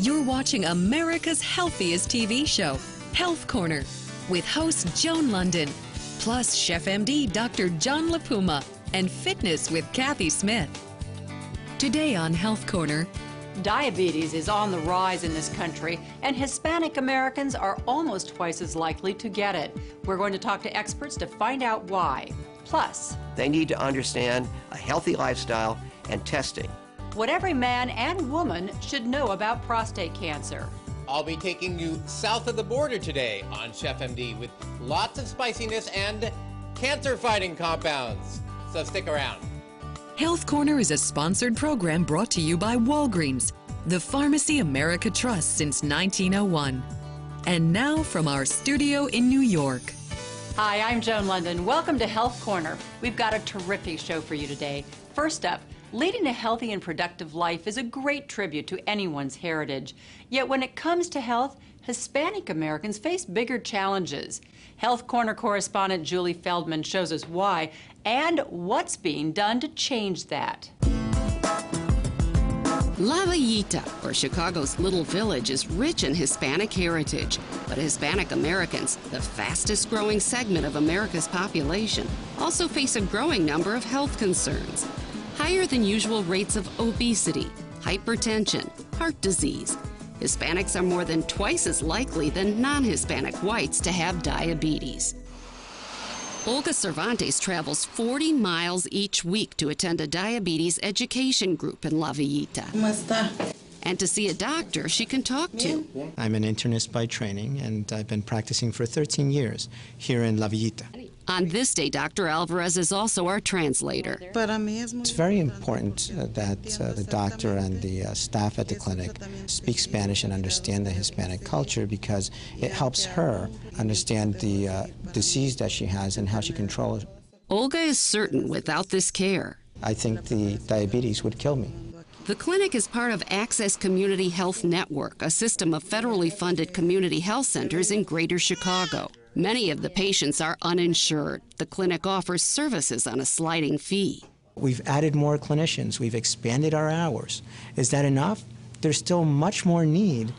You're watching America's healthiest TV show, Health Corner, with host Joan Lunden, plus Chef MD Dr. John Puma, and fitness with Kathy Smith. Today on Health Corner, diabetes is on the rise in this country, and Hispanic Americans are almost twice as likely to get it. We're going to talk to experts to find out why. Plus, they need to understand a healthy lifestyle and testing. What every man and woman should know about prostate cancer. I'll be taking you south of the border today on Chef MD with lots of spiciness and cancer-fighting compounds. So stick around. Health Corner is a sponsored program brought to you by Walgreens, the pharmacy America trusts since 1901. And now from our studio in New York. Hi, I'm Joan Lunden. Welcome to Health Corner. We've got a terrific show for you today. First up, leading a healthy and productive life is a great tribute to anyone's heritage. Yet when it comes to health, Hispanic Americans face bigger challenges. Health Corner correspondent Julie Feldman shows us why and what's being done to change that. La Villita, or Chicago's Little Village, is rich in Hispanic heritage. But Hispanic Americans, the fastest growing segment of America's population, also face a growing number of health concerns. Higher than usual rates of obesity, hypertension, heart disease. Hispanics are more than twice as likely than non-Hispanic whites to have diabetes. Olga Cervantes travels 40 miles each week to attend a diabetes education group in La Villita. And to see a doctor she can talk to. I'm an internist by training, and I've been practicing for 13 years here in La Villita. On this day, Dr. Alvarez is also our translator. It's very important that the doctor and the staff at the clinic speak Spanish and understand the Hispanic culture, because it helps her understand the disease that she has and how she controls it. Olga is certain without this care, I think the diabetes would kill me. the clinic is part of Access Community Health Network, a system of federally funded community health centers in Greater Chicago. Many of the patients are uninsured. The clinic offers services on a sliding fee. We've added more clinicians. We've expanded our hours. Is that enough? There's still much more need.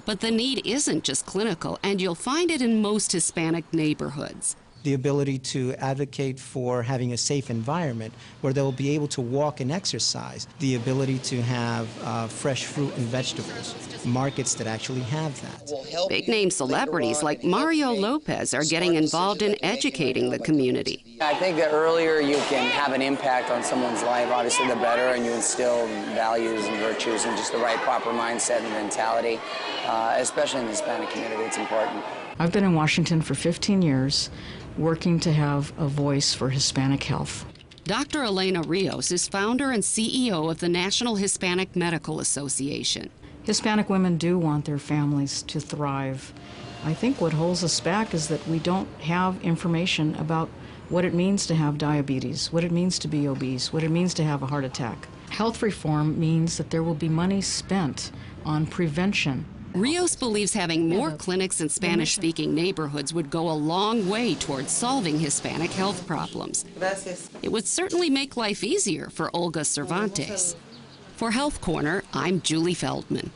But the need isn't just clinical, and you'll find it in most Hispanic neighborhoods. The ability to advocate for having a safe environment where they'll be able to walk and exercise. The ability to have fresh fruit and vegetables. Markets that actually have that. Big-name celebrities like Mario Lopez are getting involved in educating the community. I think the earlier you can have an impact on someone's life, obviously the better, and you instill values and virtues and just the right proper mindset and mentality, especially in the Hispanic community. It's important. I've been in Washington for 15 years, working to have a voice for Hispanic health. Dr. Elena Rios is founder and CEO of the National Hispanic Medical Association. Hispanic women do want their families to thrive. I think what holds us back is that we don't have information about what it means to have diabetes, what it means to be obese, what it means to have a heart attack. Health reform means that there will be money spent on prevention. Rios believes having more clinics in Spanish-speaking neighborhoods would go a long way towards solving Hispanic health problems. It would certainly make life easier for Olga Cervantes. For Health Corner, I'm Julie Feldman.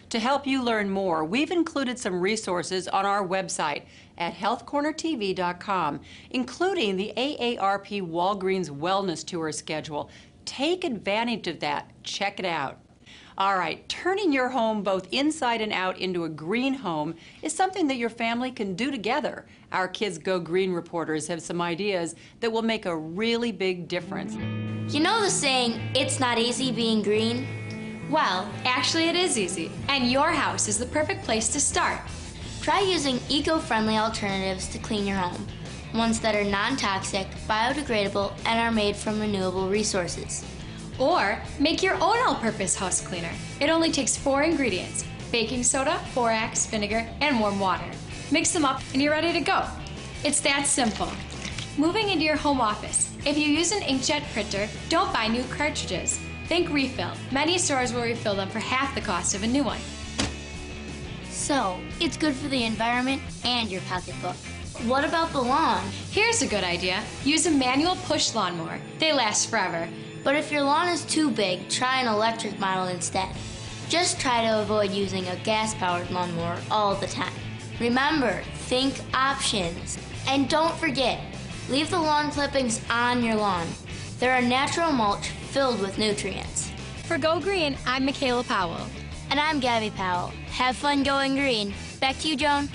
To help you learn more, we've included some resources on our website at healthcornertv.com, including the AARP Walgreens Wellness Tour schedule. Take advantage of that. Check it out. All right, turning your home both inside and out into a green home is something that your family can do together. Our Kids Go Green reporters have some ideas that will make a really big difference. You know the saying, it's not easy being green? Well, actually it is easy, and your house is the perfect place to start. Try using eco-friendly alternatives to clean your home. Ones that are non-toxic, biodegradable, and are made from renewable resources. Or make your own all-purpose house cleaner. It only takes 4 ingredients: baking soda, borax, vinegar, and warm water. Mix them up and you're ready to go. It's that simple. Moving into your home office, if you use an inkjet printer, don't buy new cartridges. Think refill. Many stores will refill them for half the cost of a new one. So, it's good for the environment and your pocketbook. What about the lawn? Here's a good idea. Use a manual push lawnmower. They last forever. But if your lawn is too big, try an electric model instead. Just try to avoid using a gas-powered lawnmower all the time. Remember, think options. And don't forget, leave the lawn clippings on your lawn. They're a natural mulch filled with nutrients. For Go Green, I'm Michaela Powell. And I'm Gabby Powell. Have fun going green. Back to you, Joan.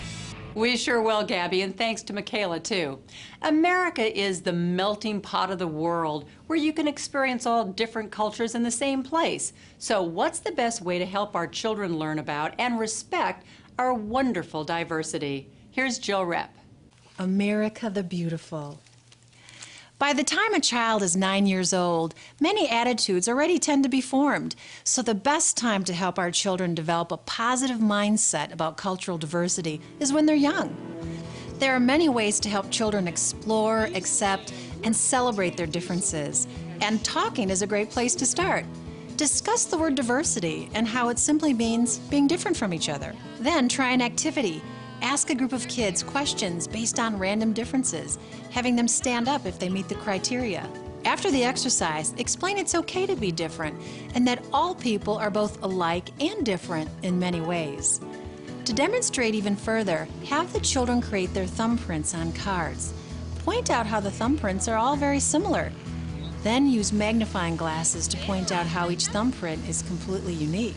We sure will, Gabby, and thanks to Michaela, too. America is the melting pot of the world where you can experience all different cultures in the same place. So what's the best way to help our children learn about and respect our wonderful diversity? Here's Jill Repp. America the Beautiful. By the time a child is 9 years old, many attitudes already tend to be formed. So the best time to help our children develop a positive mindset about cultural diversity is when they're young. There are many ways to help children explore, accept, and celebrate their differences. And talking is a great place to start. Discuss the word diversity and how it simply means being different from each other. Then try an activity. Ask a group of kids questions based on random differences, having them stand up if they meet the criteria. After the exercise, explain it's okay to be different and that all people are both alike and different in many ways. To demonstrate even further, have the children create their thumbprints on cards. Point out how the thumbprints are all very similar. Then use magnifying glasses to point out how each thumbprint is completely unique.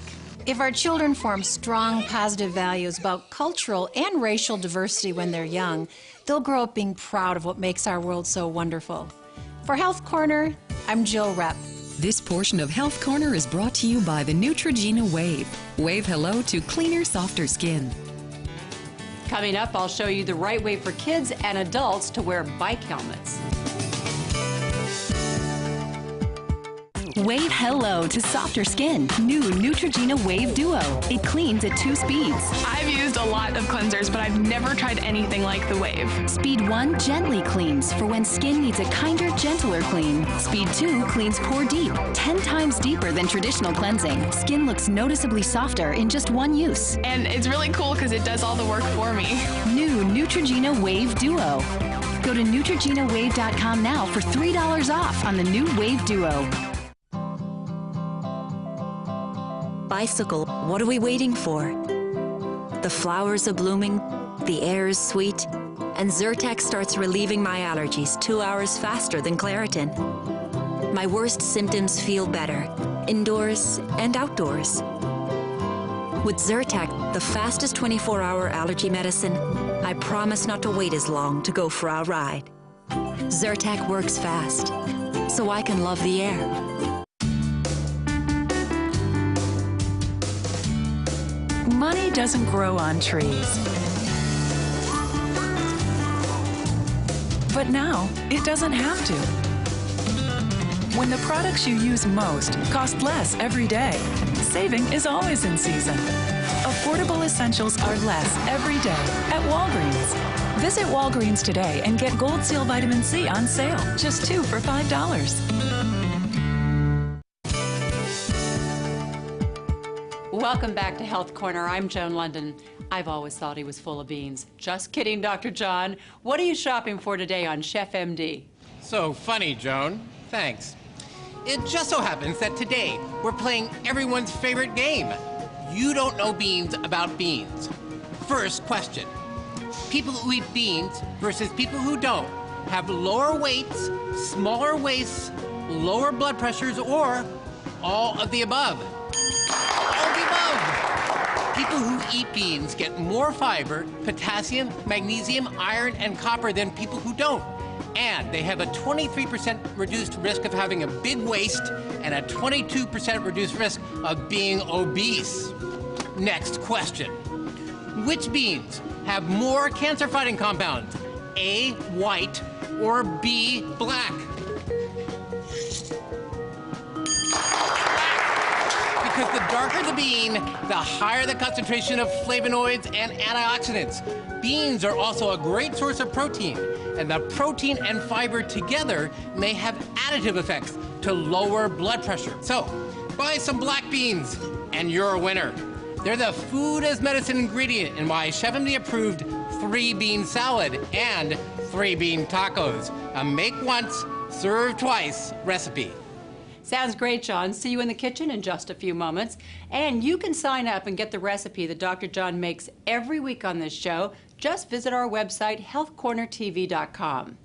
If our children form strong, positive values about cultural and racial diversity when they're young, they'll grow up being proud of what makes our world so wonderful. For Health Corner, I'm Jill Repp. This portion of Health Corner is brought to you by the Neutrogena Wave. Wave hello to cleaner, softer skin. Coming up, I'll show you the right way for kids and adults to wear bike helmets. Wave hello to softer skin. New Neutrogena Wave Duo. It cleans at 2 speeds. I've used a lot of cleansers, but I've never tried anything like the Wave. Speed 1 gently cleans for when skin needs a kinder, gentler clean. Speed 2 cleans pore deep, 10 times deeper than traditional cleansing. Skin looks noticeably softer in just 1 use. And it's really cool because it does all the work for me. New Neutrogena Wave Duo. Go to NeutrogenaWave.com now for $3 off on the new Wave Duo. Bicycle, what are we waiting for? The flowers are blooming, the air is sweet, and Zyrtec starts relieving my allergies 2 hours faster than Claritin. My worst symptoms feel better, indoors and outdoors. With Zyrtec, the fastest 24-hour allergy medicine, I promise not to wait as long to go for our ride. Zyrtec works fast, so I can love the air. Money doesn't grow on trees. But now, it doesn't have to. When the products you use most cost less every day, saving is always in season. Affordable essentials are less every day at Walgreens. Visit Walgreens today and get Gold Seal Vitamin C on sale, just 2 for $5. Welcome back to Health Corner. I'm Joan Lunden. I've always thought he was full of beans. Just kidding, Dr. John. What are you shopping for today on Chef MD? So funny, Joan. Thanks. It just so happens that today we're playing everyone's favorite game. You don't know beans about beans. First question. People who eat beans versus people who don't have lower weights, smaller waists, lower blood pressures, or all of the above. People who eat beans get more fiber, potassium, magnesium, iron, and copper than people who don't. And they have a 23% reduced risk of having a big waist and a 22% reduced risk of being obese. Next question. Which beans have more cancer-fighting compounds? A, white, or B, black? Because the darker the bean, the higher the concentration of flavonoids and antioxidants. Beans are also a great source of protein, and the protein and fiber together may have additive effects to lower blood pressure. So, buy some black beans, and you're a winner. They're the food as medicine ingredient in my Chef MD approved 3-bean salad and 3-bean tacos. A make once, serve twice recipe. Sounds great, John. See you in the kitchen in just a few moments. And you can sign up and get the recipe that Dr. John makes every week on this show. Just visit our website, healthcornertv.com.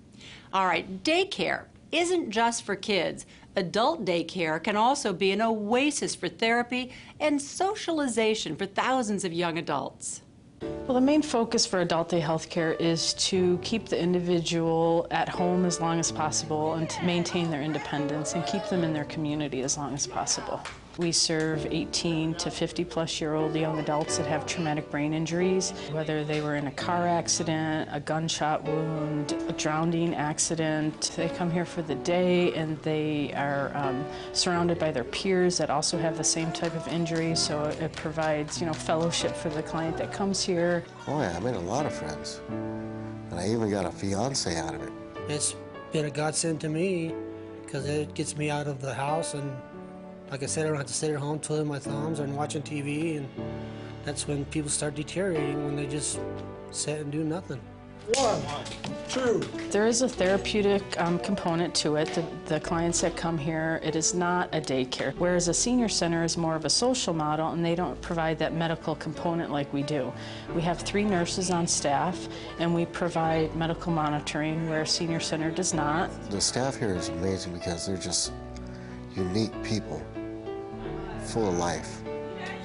All right, daycare isn't just for kids. Adult daycare can also be an oasis for therapy and socialization for thousands of young adults. Well, the main focus for adult day health care is to keep the individual at home as long as possible and to maintain their independence and keep them in their community as long as possible. We serve 18 to 50-plus-year-old young adults that have traumatic brain injuries, whether they were in a car accident, a gunshot wound, a drowning accident. They come here for the day and they are surrounded by their peers that also have the same type of injury, so it provides, fellowship for the client that comes here. Oh yeah, I made a lot of friends, and I even got a fiance out of it. It's been a godsend to me because it gets me out of the house, and like I said, I don't have to sit at home twiddling my thumbs and watching TV, and that's when people start deteriorating, when they just sit and do nothing. 1, 2. There is a therapeutic component to it. The clients that come here, it is not a daycare, whereas a senior center is more of a social model, and they don't provide that medical component like we do. We have 3 nurses on staff, and we provide medical monitoring where a senior center does not. The staff here is amazing because they're just unique people, full of life.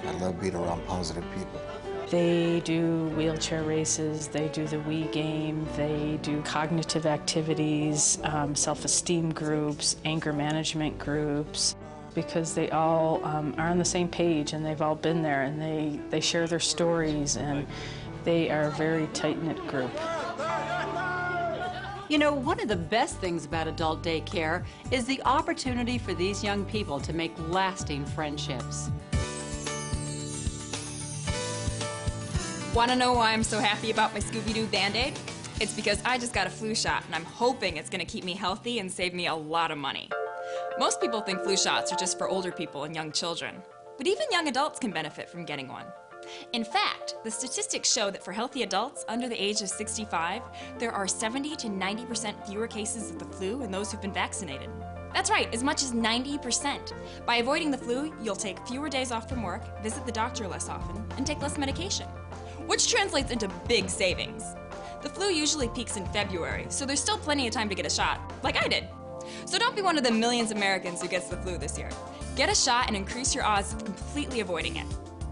I love being around positive people. They do wheelchair races, they do the Wii game, they do cognitive activities, self-esteem groups, anger management groups, because they all are on the same page and they've all been there, and they share their stories, and they are a very tight-knit group. You know, one of the best things about adult daycare is the opportunity for these young people to make lasting friendships. Want to know why I'm so happy about my Scooby-Doo Band-Aid? It's because I just got a flu shot, and I'm hoping it's going to keep me healthy and save me a lot of money. Most people think flu shots are just for older people and young children, but even young adults can benefit from getting one. In fact, the statistics show that for healthy adults under the age of 65, there are 70 to 90% fewer cases of the flu in those who've been vaccinated. That's right, as much as 90%. By avoiding the flu, you'll take fewer days off from work, visit the doctor less often, and take less medication, which translates into big savings. The flu usually peaks in February, so there's still plenty of time to get a shot, like I did. So don't be one of the millions of Americans who gets the flu this year. Get a shot and increase your odds of completely avoiding it.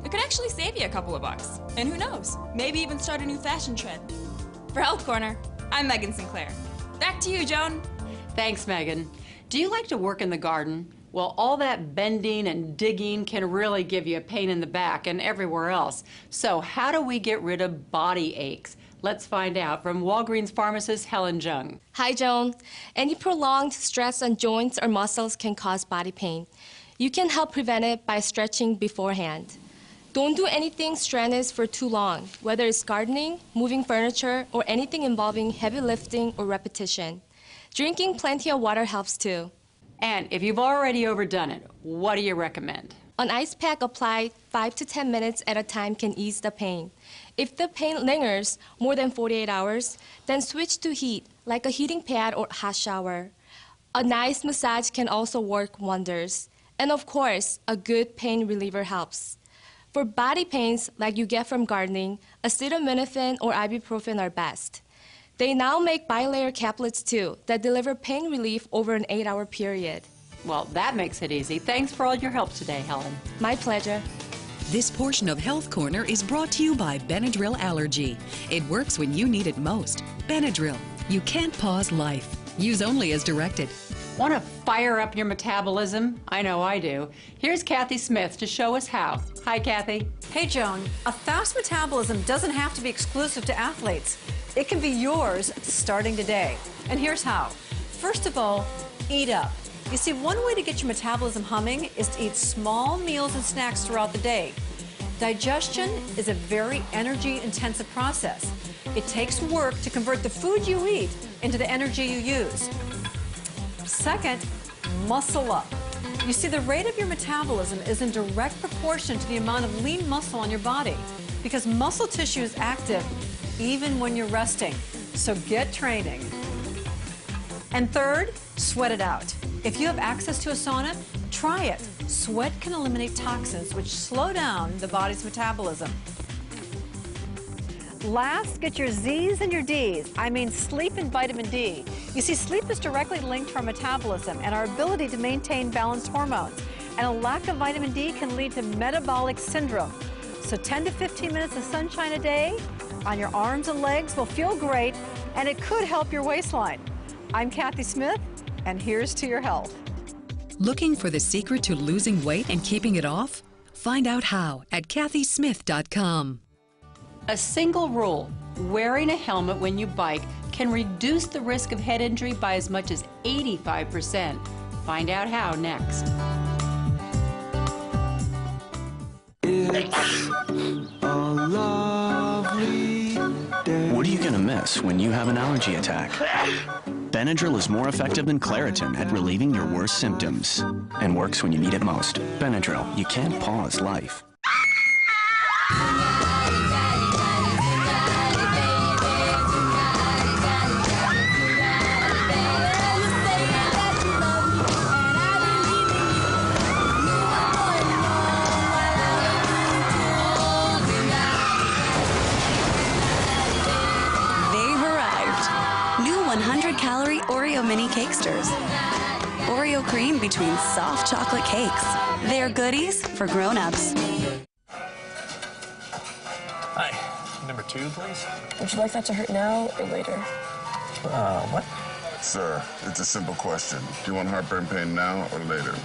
It could actually save you a couple of bucks. And who knows, maybe even start a new fashion trend. For Health Corner, I'm Megan Sinclair. Back to you, Joan. Thanks, Megan. Do you like to work in the garden? Well, all that bending and digging can really give you a pain in the back and everywhere else. So how do we get rid of body aches? Let's find out from Walgreens pharmacist Helen Jung. Hi, Joan. Any prolonged stress on joints or muscles can cause body pain. You can help prevent it by stretching beforehand. Don't do anything strenuous for too long, whether it's gardening, moving furniture, or anything involving heavy lifting or repetition. Drinking plenty of water helps too. And if you've already overdone it, what do you recommend? An ice pack applied 5 to 10 minutes at a time can ease the pain. If the pain lingers more than 48 hours, then switch to heat, like a heating pad or hot shower. A nice massage can also work wonders. And of course, a good pain reliever helps. For body pains like you get from gardening, acetaminophen or ibuprofen are best. They now make bilayer caplets too that deliver pain relief over an 8-hour period. Well, that makes it easy. Thanks for all your help today, Helen. My pleasure. This portion of Health Corner is brought to you by Benadryl Allergy. It works when you need it most. Benadryl. You can't pause life. Use only as directed. Want to fire up your metabolism? I know I do. Here's Kathy Smith to show us how. Hi, Kathy. Hey, Joan. A fast metabolism doesn't have to be exclusive to athletes. It can be yours starting today. And here's how. First of all, eat up. You see, one way to get your metabolism humming is to eat small meals and snacks throughout the day. Digestion is a very energy-intensive process. It takes work to convert the food you eat into the energy you use. Second, muscle up. You see, the rate of your metabolism is in direct proportion to the amount of lean muscle on your body, because muscle tissue is active even when you're resting. So get training. And third, sweat it out. If you have access to a sauna, try it. Sweat can eliminate toxins, which slow down the body's metabolism. Last, get your Z's and your D's. I mean sleep and vitamin D. You see, sleep is directly linked to our metabolism and our ability to maintain balanced hormones. And a lack of vitamin D can lead to metabolic syndrome. So 10 to 15 minutes of sunshine a day on your arms and legs will feel great, and it could help your waistline. I'm Kathy Smith, and here's to your health. Looking for the secret to losing weight and keeping it off? Find out how at kathysmith.com. A single rule: wearing a helmet when you bike can reduce the risk of head injury by as much as 85%. Find out how next. It's a lovely day. What are you going to miss when you have an allergy attack? Benadryl is more effective than Claritin at relieving your worst symptoms and works when you need it most. Benadryl, you can't pause life. Oreo mini cakesters. Oreo cream between soft chocolate cakes. They're goodies for grown-ups. Hi, number 2, please. Would you like that to hurt now or later? What? Sir, it's a simple question. Do you want heartburn pain now or later?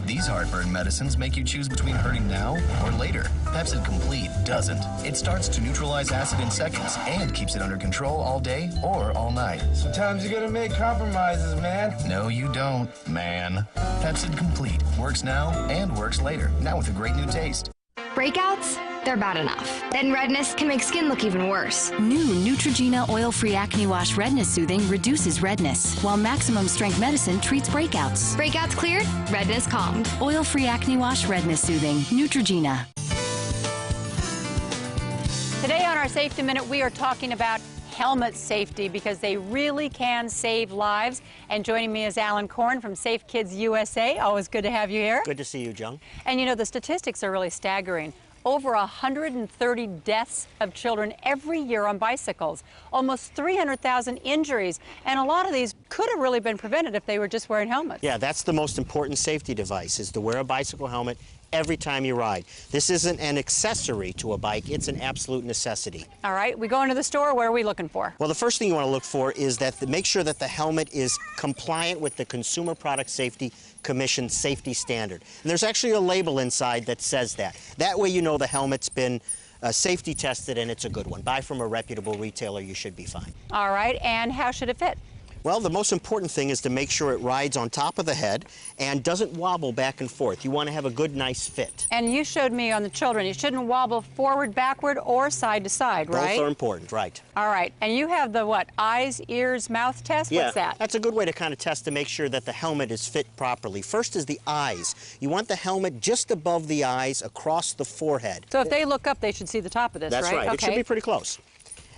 These heartburn medicines make you choose between hurting now or later. Pepcid Complete doesn't. It starts to neutralize acid in seconds and keeps it under control all day or all night. Sometimes you gotta make compromises, man. No, you don't, man. Pepcid Complete works now and works later. Now with a great new taste. Breakouts? They're bad enough. Then redness can make skin look even worse. New Neutrogena Oil-Free Acne Wash Redness Soothing reduces redness, while Maximum Strength Medicine treats breakouts. Breakouts cleared, redness calmed. Oil-Free Acne Wash Redness Soothing. Neutrogena. Today on our Safety Minute, we are talking about helmet safety because they really can save lives. And joining me is Alan Korn from Safe Kids USA. Always good to have you here. Good to see you, Joan. And you know, the statistics are really staggering. Over 130 deaths of children every year on bicycles, almost 300,000 injuries, and a lot of these could have really been prevented if they were just wearing helmets. Yeah, that's the most important safety device, is to wear a bicycle helmet every time you ride. This isn't an accessory to a bike, it's an absolute necessity. All right, we go into the store, what are we looking for? Well, the first thing you want to look for is that make sure that the helmet is compliant with the Consumer Product Safety Commission safety standard. And there's actually a label inside that says that. That way you know the helmet's been safety tested and it's a good one. Buy from a reputable retailer, you should be fine. All right, and how should it fit? Well, the most important thing is to make sure it rides on top of the head and doesn't wobble back and forth. You want to have a good, nice fit. And you showed me on the children, you shouldn't wobble forward, backward, or side to side, right? Both are important, right. All right, and you have the what, eyes, ears, mouth test? Yeah, what's that? That's a good way to kind of test to make sure that the helmet is fit properly. First is the eyes. You want the helmet just above the eyes, across the forehead. So if they look up, they should see the top of this, That's right. Okay. It should be pretty close.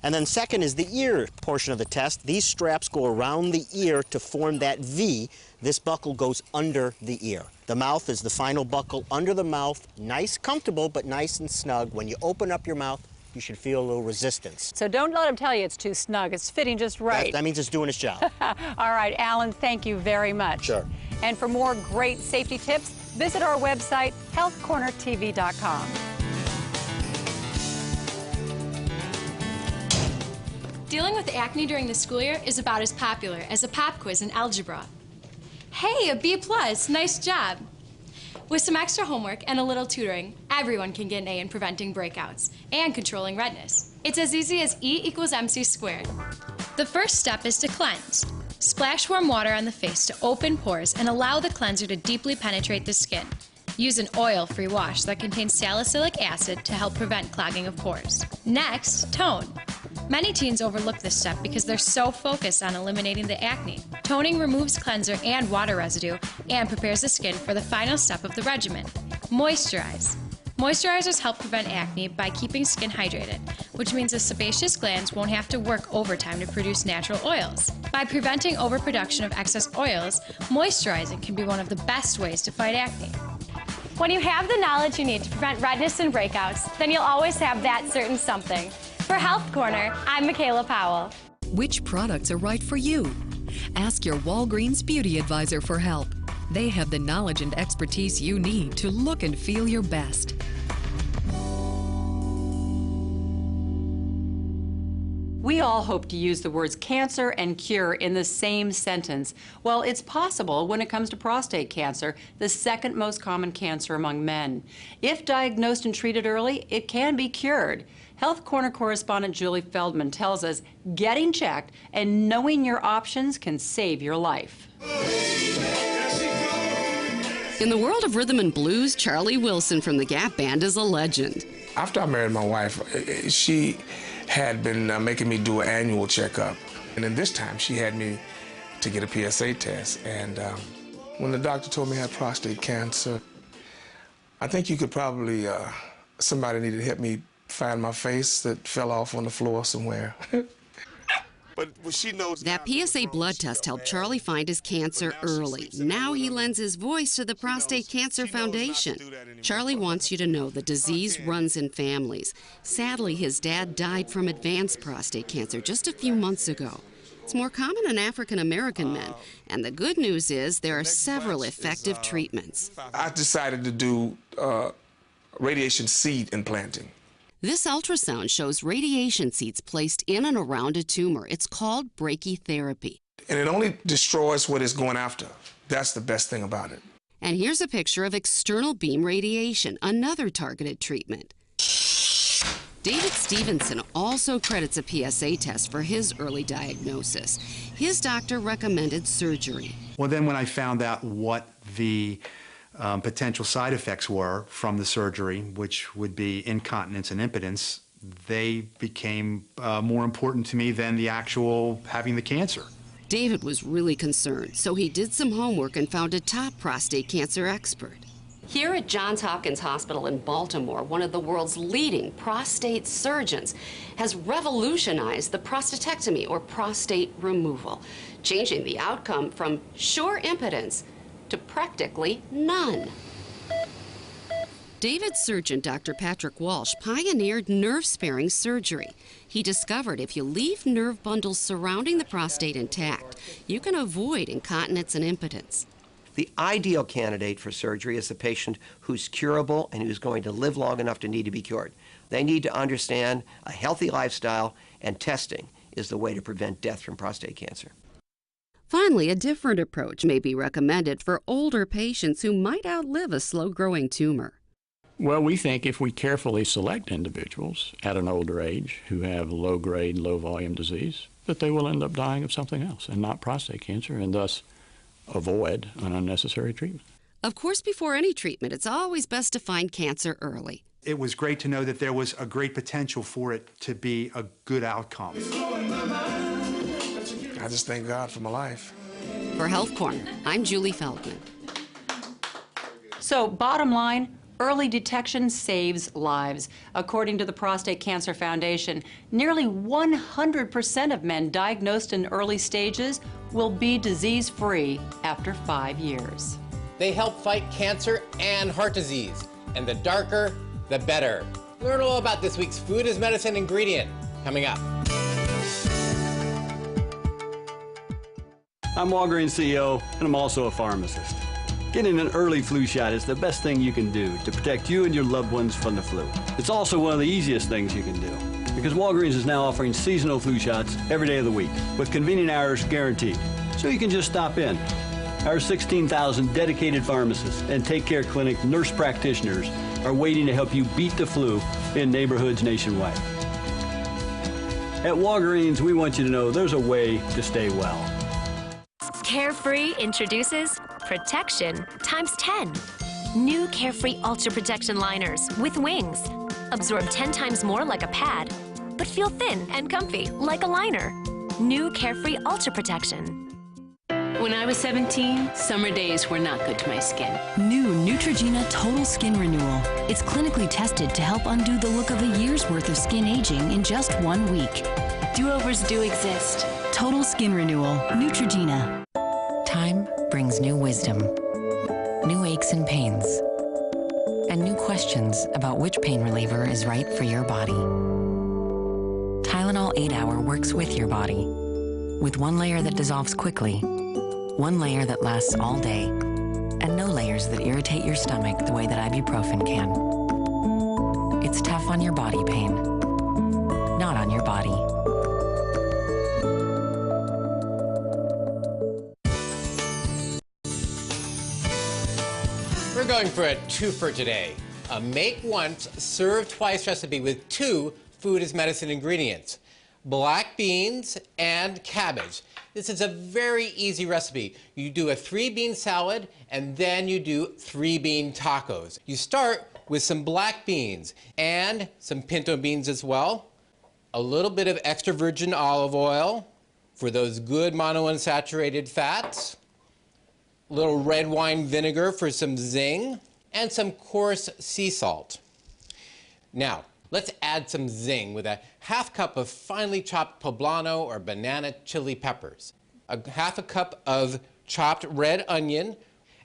And then second is the ear portion of the test. These straps go around the ear to form that V. This buckle goes under the ear. The mouth is the final buckle under the mouth. Nice, comfortable, but nice and snug. When you open up your mouth, you should feel a little resistance. So don't let them tell you it's too snug. It's fitting just right. That means it's doing its job. All right, Alan, thank you very much. Sure. And for more great safety tips, visit our website, healthcornertv.com. Dealing with acne during the school year is about as popular as a pop quiz in algebra. Hey, a B+, nice job. With some extra homework and a little tutoring, everyone can get an A in preventing breakouts and controlling redness. It's as easy as E = MC squared. The first step is to cleanse. Splash warm water on the face to open pores and allow the cleanser to deeply penetrate the skin. Use an oil-free wash that contains salicylic acid to help prevent clogging of pores. Next, tone. Many teens overlook this step because they're so focused on eliminating the acne. Toning removes cleanser and water residue and prepares the skin for the final step of the regimen. Moisturize. Moisturizers help prevent acne by keeping skin hydrated, which means the sebaceous glands won't have to work overtime to produce natural oils. By preventing overproduction of excess oils, moisturizing can be one of the best ways to fight acne. When you have the knowledge you need to prevent redness and breakouts, then you'll always have that certain something. For Health Corner, I'm Michaela Powell. Which products are right for you? Ask your Walgreens Beauty Advisor for help. They have the knowledge and expertise you need to look and feel your best. We all hope to use the words cancer and cure in the same sentence. Well, it's possible when it comes to prostate cancer, the second most common cancer among men. If diagnosed and treated early, it can be cured. Health Corner correspondent Julie Feldman tells us getting checked and knowing your options can save your life. In the world of rhythm and blues, Charlie Wilson from the Gap Band is a legend. After I married my wife, she had been making me do an annual checkup. And then this time she had me to get a PSA test. And when the doctor told me I had prostate cancer, I think you could probably, somebody needed to help me find my face that fell off on the floor somewhere. But she knows that PSA blood test helped Charlie find his cancer early. Now he lends his voice to the Prostate Cancer Foundation. Charlie wants you to know the disease runs in families. Sadly, his dad died from advanced prostate cancer just a few months ago. It's more common in African American men, and the good news is there are several effective treatments. I decided to do radiation seed implanting. This ultrasound shows radiation seeds placed in and around a tumor. It's called brachytherapy. And it only destroys what it's going after. That's the best thing about it. And here's a picture of external beam radiation, another targeted treatment. David Stevenson also credits a PSA test for his early diagnosis. His doctor recommended surgery. Well, then when I found out what the potential side effects were from the surgery, which would be incontinence and impotence, they became more important to me than the actual having the cancer. David was really concerned, so he did some homework and found a top prostate cancer expert. Here at Johns Hopkins Hospital in Baltimore, one of the world's leading prostate surgeons has revolutionized the prostatectomy, or prostate removal, changing the outcome from sure impotence to practically none. David's surgeon, Dr. Patrick Walsh, pioneered nerve-sparing surgery. He discovered if you leave nerve bundles surrounding the prostate intact, you can avoid incontinence and impotence. The ideal candidate for surgery is a patient who's curable and who's going to live long enough to need to be cured. They need to understand a healthy lifestyle, and testing is the way to prevent death from prostate cancer. Finally, a different approach may be recommended for older patients who might outlive a slow-growing tumor. Well, we think if we carefully select individuals at an older age who have low-grade, low-volume disease, that they will end up dying of something else and not prostate cancer, and thus avoid an unnecessary treatment. Of course, before any treatment, it's always best to find cancer early. It was great to know that there was a great potential for it to be a good outcome. I just thank God for my life. For Health Corner, I'm Julie Feldman. So, bottom line, early detection saves lives. According to the Prostate Cancer Foundation, nearly 100% of men diagnosed in early stages will be disease-free after 5 years. They help fight cancer and heart disease. And the darker, the better. Learn all about this week's Food as Medicine ingredient coming up. I'm Walgreens CEO, and I'm also a pharmacist. Getting an early flu shot is the best thing you can do to protect you and your loved ones from the flu. It's also one of the easiest things you can do, because Walgreens is now offering seasonal flu shots every day of the week, with convenient hours guaranteed, so you can just stop in. Our 16,000 dedicated pharmacists and Take Care Clinic nurse practitioners are waiting to help you beat the flu in neighborhoods nationwide. At Walgreens, we want you to know there's a way to stay well. Carefree introduces protection times 10. New Carefree Ultra Protection Liners with wings. Absorb 10 times more like a pad, but feel thin and comfy like a liner. New Carefree Ultra Protection. When I was 17, summer days were not good to my skin. New Neutrogena Total Skin Renewal. It's clinically tested to help undo the look of a year's worth of skin aging in just 1 week. Do-overs do exist. Total Skin Renewal, Neutrogena. Time brings new wisdom, new aches and pains, and new questions about which pain reliever is right for your body. Tylenol 8-Hour works with your body, with one layer that dissolves quickly, one layer that lasts all day, and no layers that irritate your stomach the way that ibuprofen can. It's tough on your body pain, not on your body. We're going for a twofer today. A make once, serve twice recipe with 2 food as medicine ingredients. Black beans and cabbage. This is a very easy recipe. You do a 3-bean salad and then you do 3-bean tacos. You start with some black beans and some pinto beans as well. A little bit of extra virgin olive oil for those good monounsaturated fats. A little red wine vinegar for some zing, and some coarse sea salt. Now, let's add some zing with a half cup of finely chopped poblano or banana chili peppers, half a cup of chopped red onion,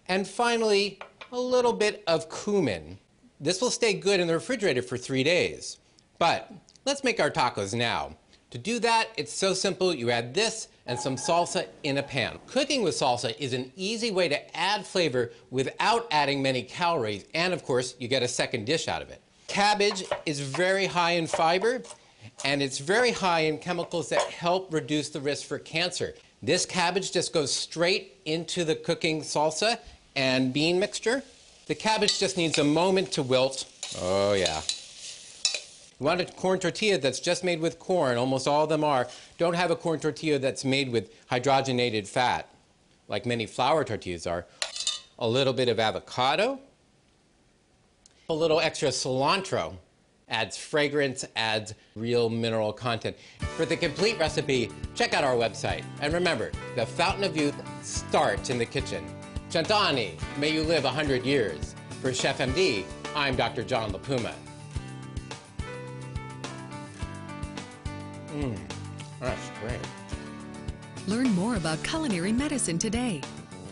and finally, a little bit of cumin. This will stay good in the refrigerator for 3 days. But let's make our tacos now. To do that, it's so simple. You add this and some salsa in a pan. Cooking with salsa is an easy way to add flavor without adding many calories, and of course, you get a second dish out of it. Cabbage is very high in fiber, and it's very high in chemicals that help reduce the risk for cancer. This cabbage just goes straight into the cooking salsa and bean mixture. The cabbage just needs a moment to wilt. Oh yeah. You want a corn tortilla that's just made with corn, almost all of them are. Don't have a corn tortilla that's made with hydrogenated fat, like many flour tortillas are. A little bit of avocado. A little extra cilantro. Adds fragrance, adds real mineral content. For the complete recipe, check out our website. And remember, the fountain of youth starts in the kitchen. Chantani, may you live 100 years. For Chef MD, I'm Dr. John Puma. That's great. Learn more about culinary medicine today.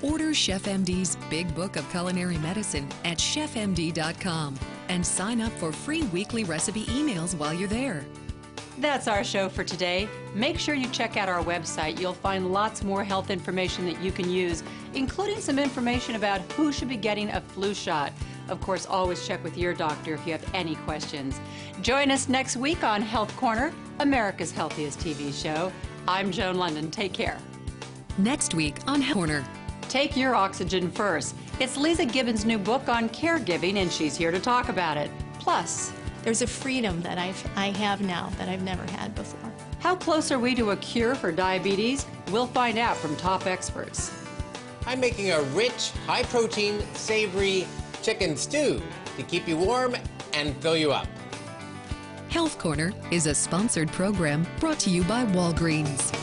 Order Chef MD's Big Book of Culinary Medicine at chefmd.com and sign up for free weekly recipe emails while you're there. That's our show for today. Make sure you check out our website. You'll find lots more health information that you can use, including some information about who should be getting a flu shot. Of course, always check with your doctor if you have any questions. Join us next week on Health Corner, America's healthiest TV show. I'm Joan Lunden. Take care. Next week on Health Corner. Take your oxygen first. It's Lisa Gibbons' new book on caregiving, and she's here to talk about it. Plus, there's a freedom that I have now that I've never had before. How close are we to a cure for diabetes? We'll find out from top experts. I'm making a rich, high-protein, savory chicken stew to keep you warm and fill you up. Health Corner is a sponsored program brought to you by Walgreens.